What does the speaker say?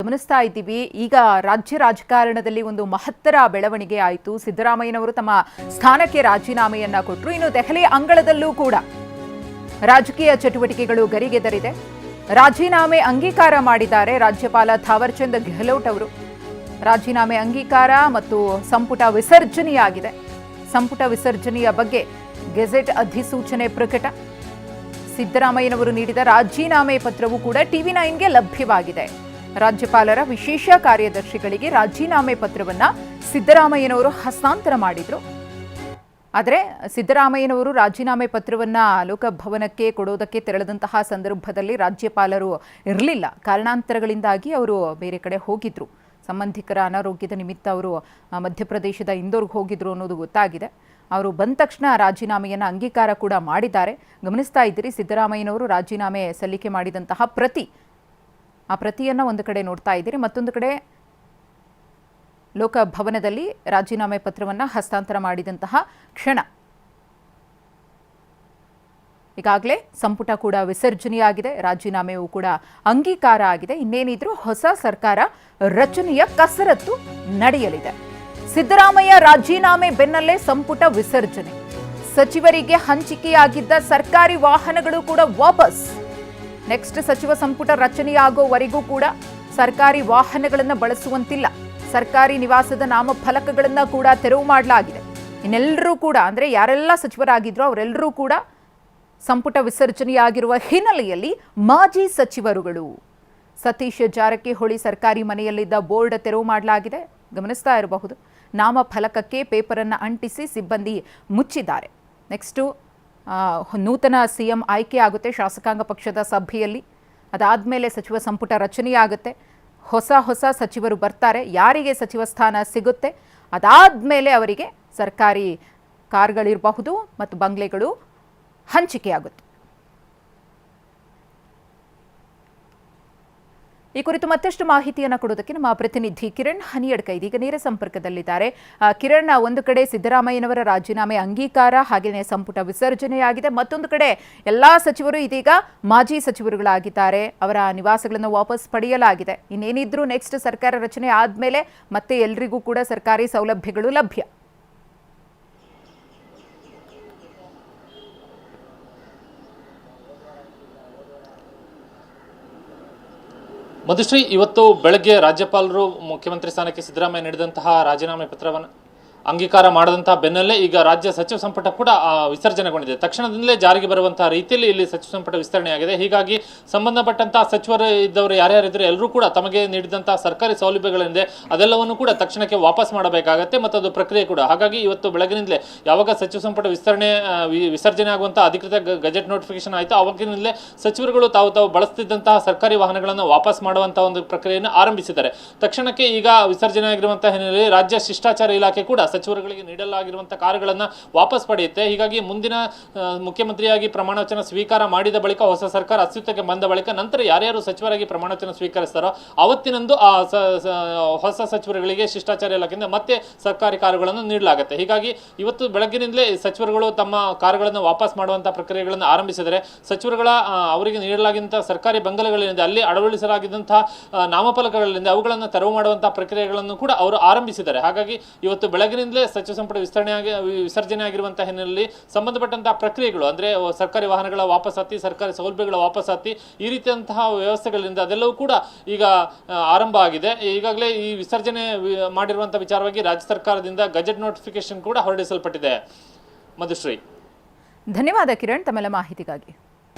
ಗಮನಿಸ್ತಾ ಇದ್ದೀವಿ. ಈಗ ರಾಜ್ಯ ರಾಜಕಾರಣದಲ್ಲಿ ಒಂದು ಮಹತ್ತರ ಬೆಳವಣಿಗೆ ಆಯಿತು. ಸಿದ್ದರಾಮಯ್ಯನವರು ತಮ್ಮ ಸ್ಥಾನಕ್ಕೆ ರಾಜೀನಾಮೆಯನ್ನ ಕೊಟ್ಟರು. ಇನ್ನು ದೆಹಲಿ ಅಂಗಳದಲ್ಲೂ ಕೂಡ ರಾಜಕೀಯ ಚಟುವಟಿಕೆಗಳು ಗರಿಗೆದರಿದೆ. ರಾಜೀನಾಮೆ ಅಂಗೀಕಾರ ಮಾಡಿದ್ದಾರೆ ರಾಜ್ಯಪಾಲ ಥಾವರ್ ಚಂದ್ ಗೆಹ್ಲೋಟ್ ಅವರು. ರಾಜೀನಾಮೆ ಅಂಗೀಕಾರ ಮತ್ತು ಸಂಪುಟ ವಿಸರ್ಜನೆಯಾಗಿದೆ. ಸಂಪುಟ ವಿಸರ್ಜನೆಯ ಬಗ್ಗೆ ಗೆಜೆಟ್ ಅಧಿಸೂಚನೆ ಪ್ರಕಟ. ಸಿದ್ದರಾಮಯ್ಯನವರು ನೀಡಿದ ರಾಜೀನಾಮೆ ಪತ್ರವು ಕೂಡ TV9ಗೆ ಲಭ್ಯವಾಗಿದೆ. ರಾಜ್ಯಪಾಲರ ವಿಶೇಷ ಕಾರ್ಯದರ್ಶಿಗಳಿಗೆ ರಾಜೀನಾಮೆ ಪತ್ರವನ್ನ ಸಿದ್ದರಾಮಯ್ಯನವರು ಹಸ್ತಾಂತರ ಮಾಡಿದ್ರು. ಆದರೆ ಸಿದ್ದರಾಮಯ್ಯನವರು ರಾಜೀನಾಮೆ ಪತ್ರವನ್ನ ಲೋಕಭವನಕ್ಕೆ ಕೊಡೋದಕ್ಕೆ ತೆರಳಿದಂತಹ ಸಂದರ್ಭದಲ್ಲಿ ರಾಜ್ಯಪಾಲರು ಇರಲಿಲ್ಲ. ಕಾರಣಾಂತರಗಳಿಂದಾಗಿ ಅವರು ಬೇರೆ ಕಡೆ ಹೋಗಿದ್ರು. ಸಂಬಂಧಿಕರ ಅನಾರೋಗ್ಯದ ನಿಮಿತ್ತ ಅವರು ಮಧ್ಯಪ್ರದೇಶದ ಇಂದೋರ್ಗೆ ಹೋಗಿದ್ರು ಅನ್ನೋದು ಗೊತ್ತಾಗಿದೆ. ಅವರು ಬಂದ ತಕ್ಷಣ ರಾಜೀನಾಮೆಯನ್ನು ಅಂಗೀಕಾರ ಕೂಡ ಮಾಡಿದ್ದಾರೆ. ಗಮನಿಸ್ತಾ ಇದ್ದೀರಿ, ಸಿದ್ದರಾಮಯ್ಯನವರು ರಾಜೀನಾಮೆ ಸಲ್ಲಿಕೆ ಮಾಡಿದಂತಹ ಆ ಪ್ರತಿಯನ್ನು ಒಂದು ಕಡೆ ನೋಡ್ತಾ ಇದ್ದೀರಿ. ಮತ್ತೊಂದು ಕಡೆ ಲೋಕಭವನದಲ್ಲಿ ರಾಜೀನಾಮೆ ಪತ್ರವನ್ನು ಹಸ್ತಾಂತರ ಮಾಡಿದಂತಹ ಕ್ಷಣ. ಈಗಾಗಲೇ ಸಂಪುಟ ಕೂಡ ವಿಸರ್ಜನೆಯಾಗಿದೆ. ರಾಜೀನಾಮೆಯೂ ಕೂಡ ಅಂಗೀಕಾರ ಆಗಿದೆ. ಇನ್ನೇನಿದ್ರೂ ಹೊಸ ಸರ್ಕಾರ ರಚನೆಯ ಕಸರತ್ತು ನಡೆಯಲಿದೆ. ಸಿದ್ದರಾಮಯ್ಯ ರಾಜೀನಾಮೆ ಬೆನ್ನಲ್ಲೇ ಸಂಪುಟ ವಿಸರ್ಜನೆ. ಸಚಿವರಿಗೆ ಹಂಚಿಕೆಯಾಗಿದ್ದ ಸರ್ಕಾರಿ ವಾಹನಗಳು ಕೂಡ ವಾಪಸ್. ನೆಕ್ಸ್ಟ್ ಸಚಿವ ಸಂಪುಟ ರಚನೆಯಾಗೋವರೆಗೂ ಕೂಡ ಸರ್ಕಾರಿ ವಾಹನಗಳನ್ನು ಬಳಸುವಂತಿಲ್ಲ. ಸರ್ಕಾರಿ ನಿವಾಸದ ನಾಮಫಲಕಗಳನ್ನು ಕೂಡ ತೆರವು ಮಾಡಲಾಗಿದೆ. ಇನ್ನೆಲ್ಲರೂ ಕೂಡ ಅಂದರೆ ಯಾರೆಲ್ಲ ಸಚಿವರಾಗಿದ್ರು ಅವರೆಲ್ಲರೂ ಕೂಡ ಸಂಪುಟ ವಿಸರ್ಜನೆಯಾಗಿರುವ ಹಿನ್ನೆಲೆಯಲ್ಲಿ ಮಾಜಿ ಸಚಿವರುಗಳು ಸತೀಶ್ ಜಾರಕಿಹೊಳಿ ಸರ್ಕಾರಿ ಮನೆಯಲ್ಲಿದ್ದ ಬೋರ್ಡ್ ತೆರವು ಮಾಡಲಾಗಿದೆ. ಗಮನಿಸ್ತಾ ಇರಬಹುದು, ನಾಮಫಲಕಕ್ಕೆ ಪೇಪರನ್ನು ಅಂಟಿಸಿ ಸಿಬ್ಬಂದಿ ಮುಚ್ಚಿದ್ದಾರೆ. ನೆಕ್ಸ್ಟು ನೂತನ CM ಆಯ್ಕೆ ಆಗುತ್ತೆ ಶಾಸಕಾಂಗ ಪಕ್ಷದ ಸಭೆಯಲ್ಲಿ. ಅದಾದಮೇಲೆ ಸಚಿವ ಸಂಪುಟ ರಚನೆಯಾಗುತ್ತೆ. ಹೊಸ ಸಚಿವರು ಬರ್ತಾರೆ. ಯಾರಿಗೆ ಸಚಿವ ಸ್ಥಾನ ಸಿಗುತ್ತೆ ಅದಾದಮೇಲೆ ಅವರಿಗೆ ಸರ್ಕಾರಿ ಕಾರ್ಗಳಿರಬಹುದು ಮತ್ತು ಬಂಗ್ಲೆಗಳು ಹಂಚಿಕೆಯಾಗುತ್ತೆ. ಈ ಕುರಿತು ಮತ್ತಷ್ಟು ಮಾಹಿತಿಯನ್ನು ಕೊಡೋದಕ್ಕೆ ನಮ್ಮ ಪ್ರತಿನಿಧಿ ಕಿರಣ್ ಹನಿಯಡ್ಕ ಇದೀಗ ನೇರ ಸಂಪರ್ಕದಲ್ಲಿದ್ದಾರೆ. ಕಿರಣ್, ಒಂದು ಕಡೆ ಸಿದ್ದರಾಮಯ್ಯನವರ ರಾಜೀನಾಮೆ ಅಂಗೀಕಾರ, ಹಾಗೆಯೇ ಸಂಪುಟ ವಿಸರ್ಜನೆಯಾಗಿದೆ. ಮತ್ತೊಂದು ಕಡೆ ಎಲ್ಲಾ ಸಚಿವರು ಇದೀಗ ಮಾಜಿ ಸಚಿವರುಗಳಾಗಿದ್ದಾರೆ. ಅವರ ನಿವಾಸಗಳನ್ನು ವಾಪಸ್ ಪಡೆಯಲಾಗಿದೆ. ಇನ್ನೇನಿದ್ರೂ ನೆಕ್ಸ್ಟ್ ಸರ್ಕಾರ ರಚನೆ ಆದ್ಮೇಲೆ ಮತ್ತೆ ಎಲ್ರಿಗೂ ಕೂಡ ಸರ್ಕಾರಿ ಸೌಲಭ್ಯಗಳು ಲಭ್ಯ. ಮಧುಶ್ರೀ, ಇವತ್ತು ಬೆಳಗ್ಗೆ ರಾಜ್ಯಪಾಲರು ಮುಖ್ಯಮಂತ್ರಿ ಸ್ಥಾನಕ್ಕೆ ಸಿದ್ದರಾಮಯ್ಯ ನೀಡಿದಂತಹ ರಾಜೀನಾಮೆ ಪತ್ರವನ್ನು ಅಂಗೀಕಾರ ಮಾಡದಂತಹ ಬೆನ್ನಲ್ಲೇ ಈಗ ರಾಜ್ಯ ಸಚಿವ ಸಂಪುಟ ಕೂಡ ವಿಸರ್ಜನೆಗೊಂಡಿದೆ. ತಕ್ಷಣದಿಂದಲೇ ಜಾರಿಗೆ ಬರುವಂತಹ ರೀತಿಯಲ್ಲಿ ಇಲ್ಲಿ ಸಚಿವ ಸಂಪುಟ ವಿಸ್ತರಣೆಯಾಗಿದೆ. ಹೀಗಾಗಿ ಸಂಬಂಧಪಟ್ಟಂತಹ ಸಚಿವರು ಇದ್ದವರು ಯಾರ್ಯಾರಿದ್ರೆ ಎಲ್ಲರೂ ಕೂಡ ತಮಗೆ ನೀಡಿದಂತಹ ಸರ್ಕಾರಿ ಸೌಲಭ್ಯಗಳಿಂದ ಅದೆಲ್ಲವನ್ನು ಕೂಡ ತಕ್ಷಣಕ್ಕೆ ವಾಪಸ್ ಮಾಡಬೇಕಾಗತ್ತೆ ಮತ್ತು ಅದು ಪ್ರಕ್ರಿಯೆ ಕೂಡ. ಹಾಗಾಗಿ ಇವತ್ತು ಬೆಳಗಿನಿಂದಲೇ ಯಾವಾಗ ಸಚಿವ ಸಂಪುಟ ವಿಸರ್ಜನೆ ಆಗುವಂತಹ ಅಧಿಕೃತ ಗೆಜೆಟ್ ನೋಟಿಫಿಕೇಶನ್ ಆಯಿತು, ಆವಾಗಿನಿಂದಲೇ ಸಚಿವರುಗಳು ತಾವು ಬಳಸ್ತಿದ್ದಂತಹ ಸರ್ಕಾರಿ ವಾಹನಗಳನ್ನು ವಾಪಸ್ ಮಾಡುವಂತಹ ಒಂದು ಪ್ರಕ್ರಿಯೆಯನ್ನು ಆರಂಭಿಸಿದ್ದಾರೆ. ತಕ್ಷಣಕ್ಕೆ ಈಗ ವಿಸರ್ಜನೆ ಆಗಿರುವಂತಹ ಹಿನ್ನೆಲೆಯಲ್ಲಿ ರಾಜ್ಯ ಶಿಷ್ಟಾಚಾರ ಇಲಾಖೆ ಕೂಡ ಸಚಿವರುಗಳಿಗೆ ನೀಡಲಾಗಿರುವಂತಹ ಕಾರುಗಳನ್ನು ವಾಪಸ್ ಪಡೆಯುತ್ತೆ. ಹೀಗಾಗಿ ಮುಂದಿನ ಮುಖ್ಯಮಂತ್ರಿಯಾಗಿ ಪ್ರಮಾಣ ವಚನ ಸ್ವೀಕಾರ ಮಾಡಿದ ಬಳಿಕ ಹೊಸ ಸರ್ಕಾರ ಅಸ್ತಿತ್ವಕ್ಕೆ ಬಂದ ಬಳಿಕ ನಂತರ ಯಾರ್ಯಾರು ಸಚಿವರಾಗಿ ಪ್ರಮಾಣ ವಚನ ಸ್ವೀಕರಿಸ್ತಾರೋ ಅವತ್ತಿನಂದು ಆ ಹೊಸ ಸಚಿವರುಗಳಿಗೆ ಶಿಷ್ಟಾಚಾರ ಇಲಾಖೆಯಿಂದ ಮತ್ತೆ ಸರ್ಕಾರಿ ಕಾರುಗಳನ್ನು ನೀಡಲಾಗುತ್ತೆ. ಹೀಗಾಗಿ ಇವತ್ತು ಬೆಳಗ್ಗಿನಿಂದಲೇ ಸಚಿವರುಗಳು ತಮ್ಮ ಕಾರುಗಳನ್ನು ವಾಪಸ್ ಮಾಡುವಂತಹ ಪ್ರಕ್ರಿಯೆಗಳನ್ನು ಆರಂಭಿಸಿದರೆ ಸಚಿವರುಗಳ ಅವರಿಗೆ ನೀಡಲಾಗಿದ್ದಂತಹ ಸರ್ಕಾರಿ ಬಂಗಲೆಗಳಿಂದ ಅಲ್ಲಿ ಅಳವಡಿಸಲಾಗಿದ್ದಂತಹ ನಾಮಫಲಕಗಳಿಂದ ಅವುಗಳನ್ನು ತೆರವು ಮಾಡುವಂತಹ ಪ್ರಕ್ರಿಯೆಗಳನ್ನು ಕೂಡ ಅವರು ಆರಂಭಿಸಿದ್ದಾರೆ. ಹಾಗಾಗಿ ಇವತ್ತು ಬೆಳಗಿನಿಂದಲೇ ಸಚಿವ ಸಂಪುಟ ವಿಸರ್ಜನೆ ಆಗಿರುವಂತಹ ಹಿನ್ನೆಲೆಯಲ್ಲಿ ಸಂಬಂಧಪಟ್ಟಂತಹ ಪ್ರಕ್ರಿಯೆಗಳು ಅಂದ್ರೆ ಸರ್ಕಾರಿ ವಾಹನಗಳ ವಾಪಸಾತಿ, ಸರ್ಕಾರಿ ಸೌಲಭ್ಯಗಳ ವಾಪಸಾತಿ, ಈ ರೀತಿಯಂತಹ ವ್ಯವಸ್ಥೆಗಳಿಂದ ಅದೆಲ್ಲವೂ ಕೂಡ ಈಗ ಆರಂಭ ಆಗಿದೆ. ಈಗಾಗಲೇ ಈ ವಿಸರ್ಜನೆ ಮಾಡಿರುವಂತಹ ವಿಚಾರವಾಗಿ ರಾಜ್ಯ ಸರ್ಕಾರದಿಂದ ಗೆಜೆಟ್ ನೋಟಿಫಿಕೇಶನ್ ಕೂಡ ಹೊರಡಿಸಲ್ಪಟ್ಟಿದೆ. ಮಧುಶ್ರೀ, ಧನ್ಯವಾದ ಕಿರಣ್ ತಮ್ಮೆಲ್ಲ ಮಾಹಿತಿಗಾಗಿ.